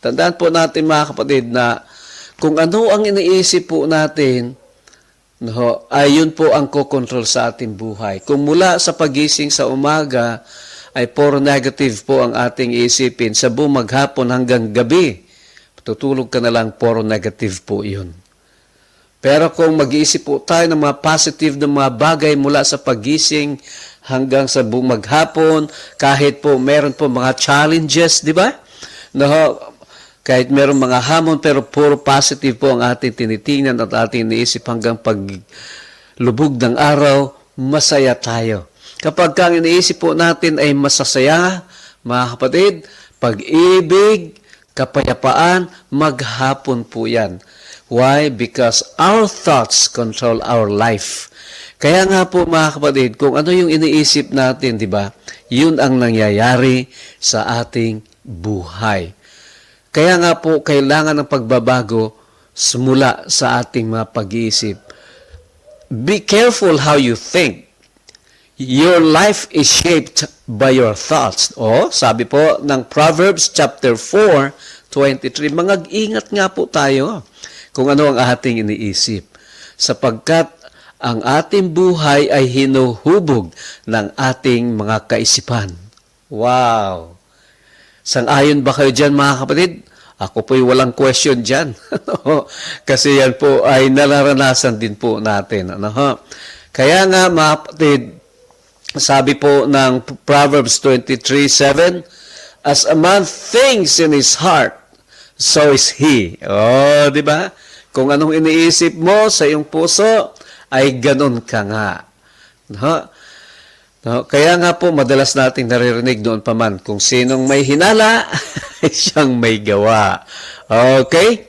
Tandaan po natin mga kapatid na kung ano ang iniisip po natin, no, ay yun po ang kokontrol sa ating buhay. Kung mula sa pagising sa umaga ay puro negative po ang ating isipin, sa buong maghapon hanggang gabi, tutulog ka na lang, puro negative po yun. Pero kung mag-iisip po tayo ng mga positive na mga bagay mula sa pagising hanggang sa buong maghapon, kahit po meron po mga challenges, di ba? No, kahit meron mga hamon, pero puro positive po ang ating tinitingnan at ating iniisip hanggang paglubog ng araw, masaya tayo. Kapag ang iniisip po natin ay masasaya, mga kapatid, pag-ibig, kapayapaan, maghapon po yan. Why? Because our thoughts control our life. Kaya nga po mga kapatid, kung ano yung iniisip natin, di ba? Yun ang nangyayari sa ating buhay. Kaya nga po, kailangan ng pagbabago simula sa ating mga pag-iisip. Be careful how you think. Your life is shaped by your thoughts. O, sabi po ng Proverbs chapter 4:23, mag-ingat nga po tayo kung ano ang ating iniisip. Sapagkat ang ating buhay ay hinuhubog ng ating mga kaisipan. Wow! Sang-ayon ba kayo dyan mga kapatid? Ako po'y walang question dyan. Kasi yan po ay nararanasan din po natin. Kaya nga mga kapatid, sabi po ng Proverbs 23:7, as a man thinks in his heart, so is he. Oh, di ba? Kung anong iniisip mo sa iyong puso, ay ganun ka nga. No, kaya nga po, madalas nating naririnig doon pa man, kung sinong may hinala, siyang may gawa. Okay?